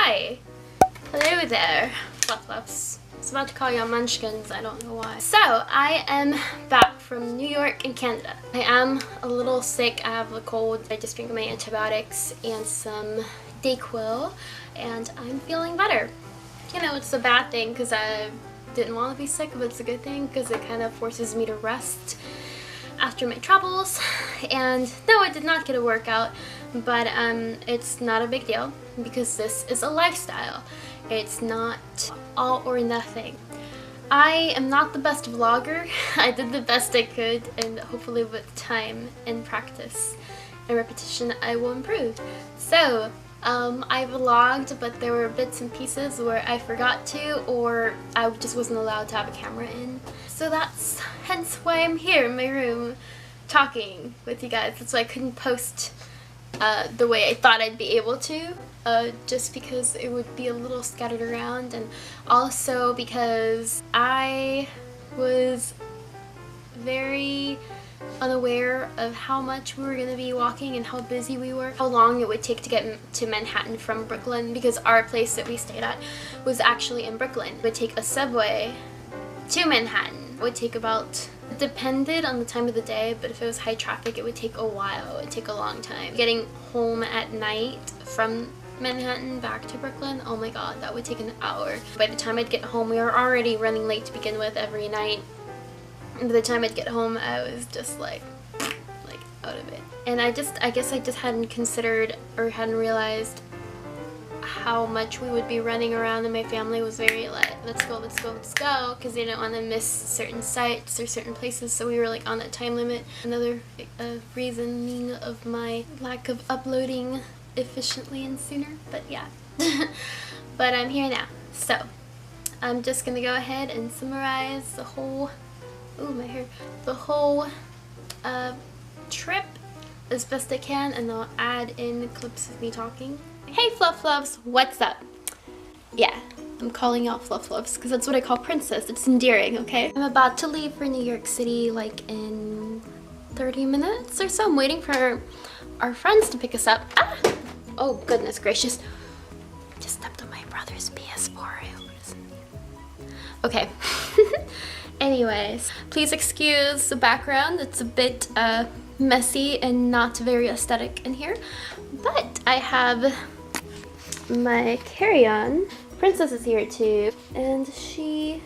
Hi! Hello there, Fluffs. I was about to call y'all munchkins, I don't know why. So, I am back from New York in Canada. I am a little sick, I have a cold. I just drank my antibiotics and some Dayquil, and I'm feeling better. You know, it's a bad thing because I didn't want to be sick, but it's a good thing because it kind of forces me to rest after my travels. And no, I did not get a workout, but it's not a big deal because this is a lifestyle. It's not all or nothing. I am not the best vlogger. I did the best I could, and hopefully with time and practice and repetition I will improve. So I vlogged, but there were bits and pieces where I forgot to, or I just wasn't allowed to have a camera in. So that's hence why I'm here in my room talking with you guys. That's why I couldn't post the way I thought I'd be able to, just because it would be a little scattered around, and also because I was very unaware of how much we were going to be walking and how busy we were, how long it would take to get to Manhattan from Brooklyn, because our place that we stayed at was actually in Brooklyn. It would take a subway to Manhattan. It would take about, it depended on the time of the day, but if it was high traffic it would take a while, it would take a long time. Getting home at night from Manhattan back to Brooklyn, oh my god, that would take an hour. By the time I'd get home, we were already running late to begin with every night. And by the time I'd get home, I was just like out of it. And I guess I just hadn't considered or hadn't realized how much we would be running around, and my family was very like, let's go, let's go, let's go, because they didn't want to miss certain sites or certain places, so we were like on that time limit. Another reasoning of my lack of uploading efficiently and sooner, but yeah. But I'm here now, so I'm just gonna go ahead and summarize the whole, ooh, my hair, the whole trip as best I can, and I'll add in clips of me talking. Hey Fluff Loves, what's up? Yeah, I'm calling y'all Fluff Loves because that's what I call Princess. It's endearing, okay? I'm about to leave for New York City like in 30 minutes or so. I'm waiting for our friends to pick us up. Ah! Oh goodness gracious. Just stepped on my brother's PS4. Okay. Anyways, please excuse the background. It's a bit messy and not very aesthetic in here. But I have my carry-on. Princess is here too, and she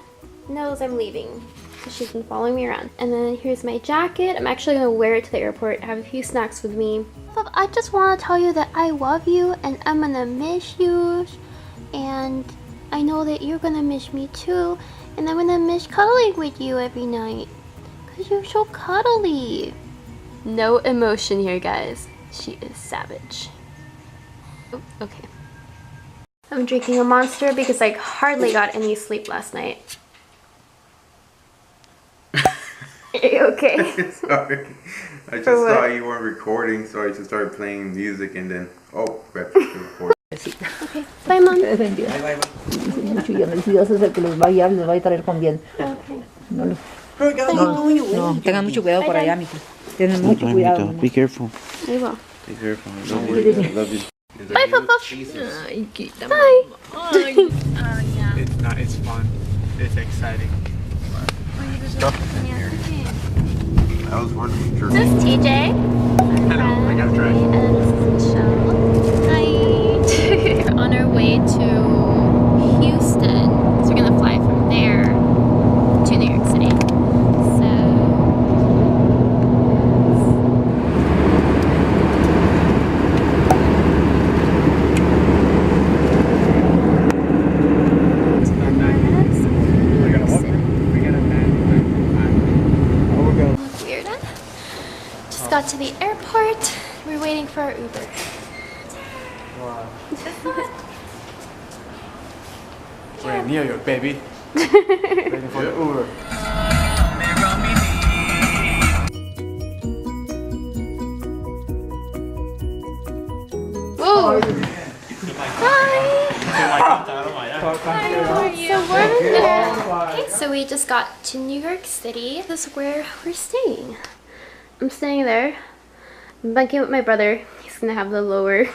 knows I'm leaving. She's been following me around. And then here's my jacket. I'm actually gonna wear it to the airport. I have a few snacks with me. I just want to tell you that I love you and I'm gonna miss you, and I know that you're gonna miss me too, and I'm gonna miss cuddling with you every night because you're so cuddly. No emotion here, guys. She is savage. Oh, okay. I'm drinking a Monster because I hardly got any sleep last night. Are you okay? Sorry. I just saw you weren't recording, so I just started playing music and then, oh, we have to record. Okay, bye Mom. Bye, bye, bye. Mucho y el Dios es el que los va a guiar y los va a traer con bien. Okay. No, tengan mucho cuidado por allá, mijo. Tengan mucho cuidado. Be careful. I will. Be careful. Don't worry. I love you. Bye, Puff. Bye. Yeah. It's fun. It's exciting. I was wondering. Sure. This is TJ. Hello, I got dressed. And this is Michelle. Hi. We're on our way to Houston. So we're gonna fly from there to New York City. Got to the airport. We're waiting for our Uber. Wow. We're in New York, baby. Waiting for the Uber. Whoa! Hi! Hi, how are you? So warm in there. Okay, so we just got to New York City. This is where we're staying. I'm staying there. I'm bunking with my brother. He's gonna have the lower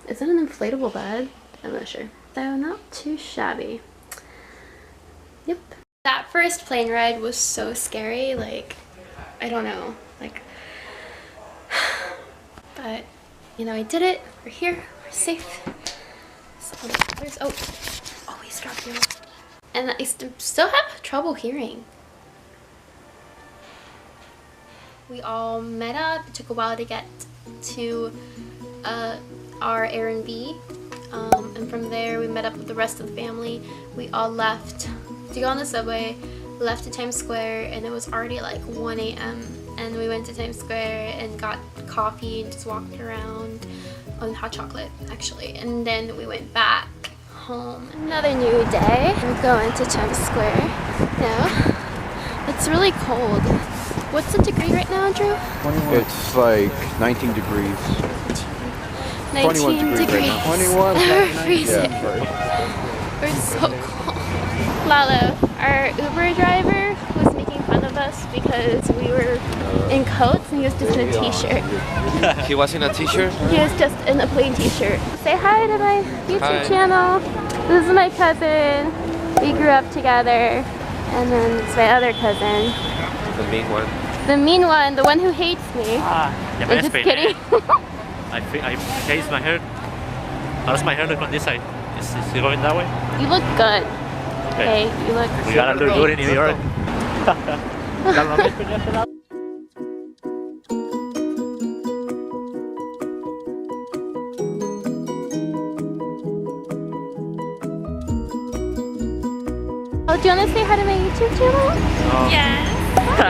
Is it an inflatable bed? I'm not sure. So not too shabby. Yep. That first plane ride was so scary, like, I don't know, like, but, you know, I did it. We're here. We're safe. So, there's, oh, always drop you. And I still have trouble hearing. We all met up. It took a while to get to our Airbnb, and from there we met up with the rest of the family. We all left to go on the subway, left to Times Square, and it was already like 1 a.m. and we went to Times Square and got coffee and just walked around on hot chocolate actually, and then we went back home. Another new day. We're going to Times Square now. It's really cold. What's the degree right now, Drew? It's like 19 degrees. 19 degrees. Right now. 21. Freezing. Yeah, We're so cold. Lalo, our Uber driver, was making fun of us because we were in coats and he was just in a t-shirt. He was in a t-shirt? He was just in a plain t-shirt. Say hi to my YouTube channel. This is my cousin. We grew up together. And then it's my other cousin. The mean one. The mean one, the one who hates me. I'm just kidding. I taste my hair. How does my hair look on this side? Is it going that way? You look good. Okay. Okay, you look We gotta look good in New York. Oh, do you want to say hi to my YouTube channel? Yes.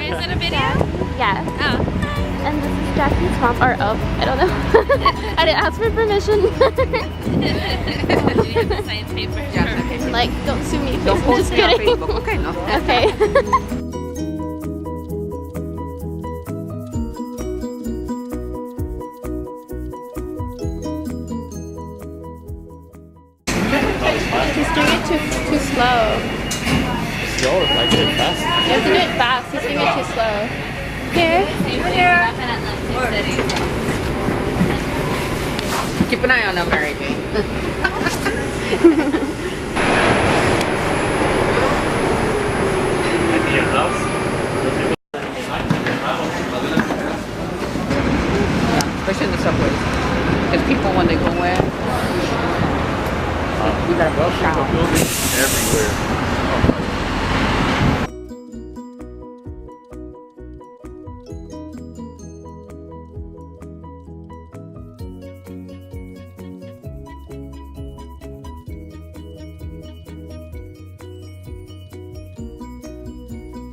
Is it a video? Yeah. Oh. And this is Jackie's mom, or I don't know. I didn't ask for permission. Do you have to sign paper? Like, don't sue me. Don't post me on Facebook, okay, no? Okay. He's doing it too slow. Slow, like it fast. You have to do it fast. He's doing it too slow. Here. Keep an eye on them, Mary Jane. Your gloves? Especially in the subways. Because people, when they go in, you gotta shower. everywhere.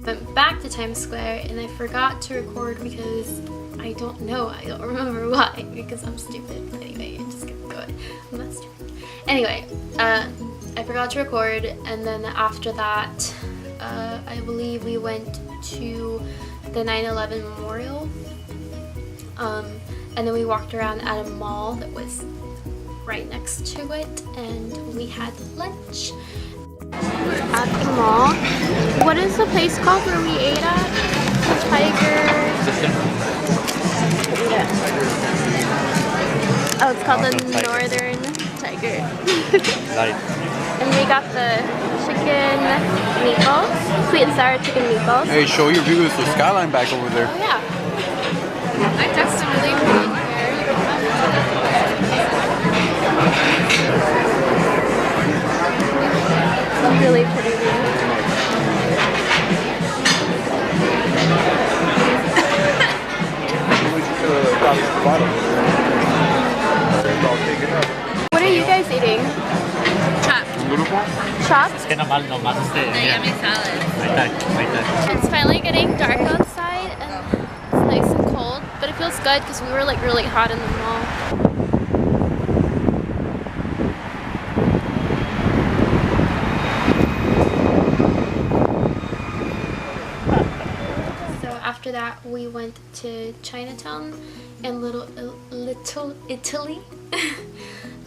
Went back to Times Square and I forgot to record because I don't know. I don't remember why, because I'm stupid. Anyway, I'm just gonna go ahead. I'm not stupid. Anyway, I forgot to record, and then after that, I believe we went to the 9/11 memorial, and then we walked around at a mall that was right next to it, and we had lunch at the mall. What is the place called where we ate at? Tiger. Oh, it's called the Northern Tiger. And we got the chicken meatballs, sweet and sour chicken meatballs. Hey, show your viewers the skyline back over there. Oh yeah. I texted really pretty here. Really pretty view. What are you guys eating? Chops? Es que nomás The yummy salad. Ahí está. It's finally getting dark outside and it's nice and cold, but it feels good because we were like really hot in the mall. So after that we went to Chinatown in Little Italy.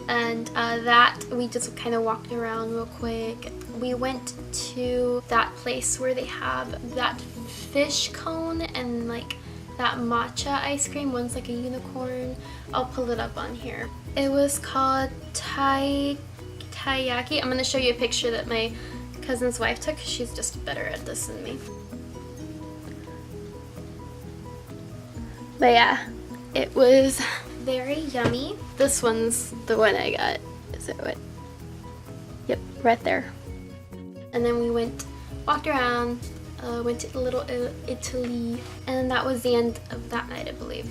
And that we just kind of walked around real quick. We went to that place where they have that fish cone and like that matcha ice cream. One's like a unicorn. I'll pull it up on here. It was called taiyaki. I'm gonna show you a picture that my cousin's wife took. She's just better at this than me. But yeah, it was very yummy. This one's the one I got. Is it what? Yep, right there. And then we walked around, went to Little Italy, and that was the end of that night, I believe.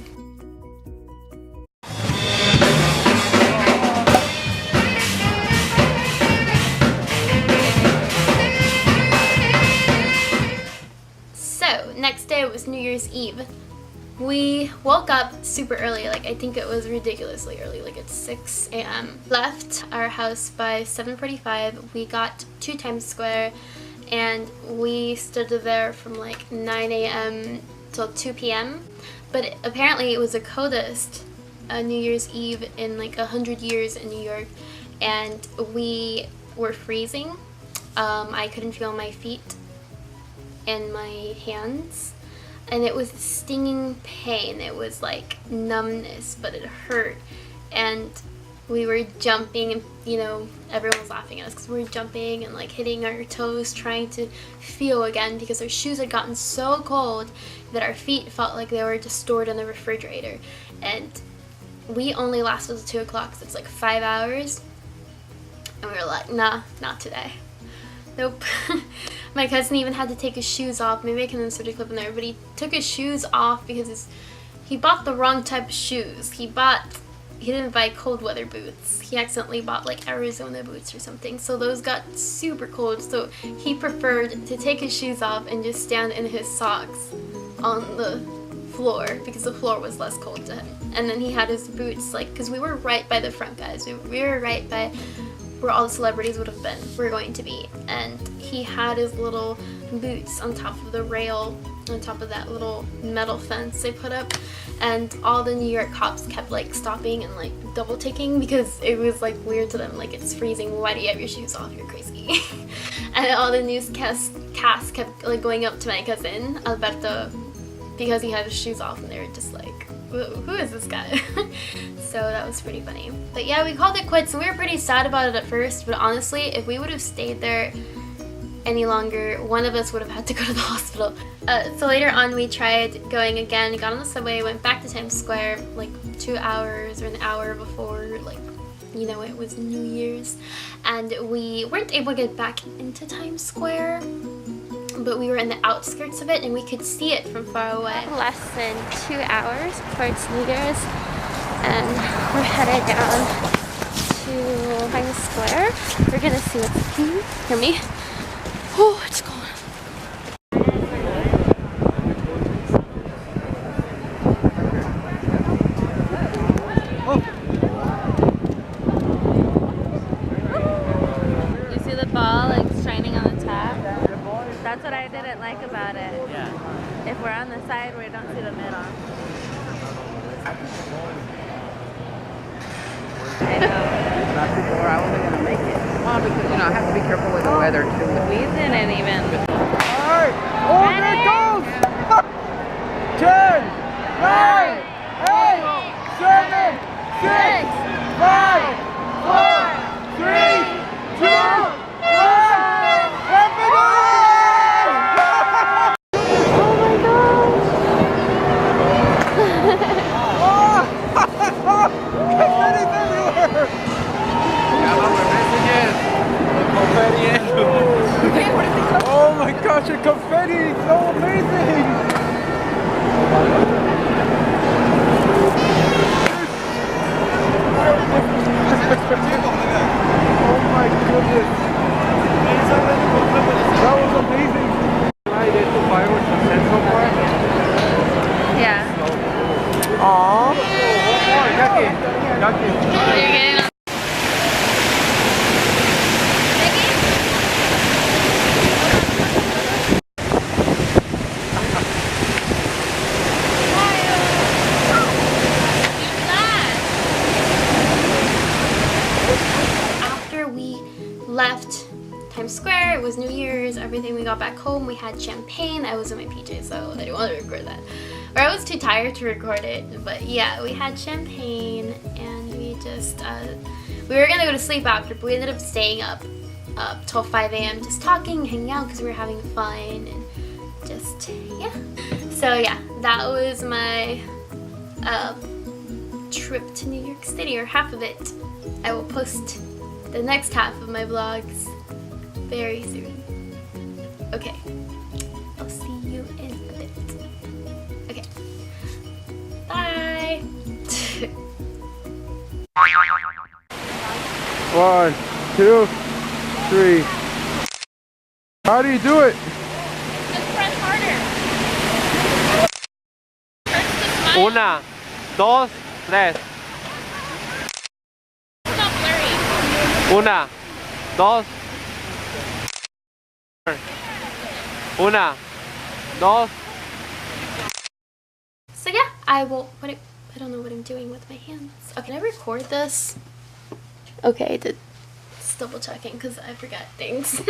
So, next day was New Year's Eve. We woke up super early, like I think it was ridiculously early, like it's 6 a.m. Left our house by 7:45. We got to Times Square and we stood there from like 9 a.m. till 2 p.m. But apparently it was the coldest New Year's Eve in like 100 years in New York, and we were freezing. I couldn't feel my feet and my hands. And it was stinging pain. It was like numbness, but it hurt. And we were jumping, and you know, everyone was laughing at us because we were jumping and like hitting our toes, trying to feel again, because our shoes had gotten so cold that our feet felt like they were just stored in the refrigerator. And we only lasted till 2 o'clock, so it's like 5 hours. And we were like, nah, not today. Nope. My cousin even had to take his shoes off. Maybe I can insert a clip in there, but he took his shoes off because he bought the wrong type of shoes. He didn't buy cold weather boots. He accidentally bought like Arizona boots or something, so those got super cold, so he preferred to take his shoes off and just stand in his socks on the floor because the floor was less cold to him. And then he had his boots, like, because we were right by the front, guys. We were right by where all the celebrities were going to be, and he had his little boots on top of the rail, on top of that little metal fence they put up, and all the New York cops kept like stopping and like double taking because it was like weird to them, like, it's freezing, why do you have your shoes off, you're crazy. And all the newscast kept like going up to my cousin Alberto because he had his shoes off, and they were just like, who is this guy? So that was pretty funny. But yeah, we called it quits, and we were pretty sad about it at first, but honestly, if we would have stayed there any longer, one of us would have had to go to the hospital. So later on, we tried going again, got on the subway, went back to Times Square like 2 hours or an hour before, like, you know, it was New Year's, and we weren't able to get back into Times Square, but we were in the outskirts of it and we could see it from far away. Less than 2 hours before it's New Year's, and we're headed down to Times Square. We're gonna see what's, can you hear me? Oh, it's cold. You see the ball like shining on the top? That's what I didn't like about it. Yeah. If we're on the side, we don't see the middle. I know. I wasn't gonna make it. Well, because you know I have to be careful with the weather too. We didn't even. Alright! Oh, there it goes! 10, 9, 8, 7, 6, 5, 4, 3, 2, 1! Happy New Year! Confetti's everywhere! Oh my gosh, your confetti is so amazing! Oh my goodness! That was amazing! I did the fireworks in Central Park. Yeah. Aww! Oh, got you. You're getting on. After we left Times Square, it was New Year's, everything, we got back home, we had champagne. I was in my PJs, so I didn't want to record that. Or I was too tired to record it. But yeah, we had champagne and we just, we were gonna go to sleep after, but we ended up staying up till 5 a.m. just talking, hanging out because we were having fun and just, yeah. So yeah, that was my trip to New York City, or half of it. I will post the next half of my vlogs very soon. Okay, I'll see you in a bit. Okay, bye. 1, 2, 3. How do you do it? Just press harder. Press the smile. 1, 2, 3. Stop blurry. 1, 2. 1, 2. So yeah, I will. I don't know what I'm doing with my hands. Okay, can I record this? Okay, I did. Just double checking because I forgot things.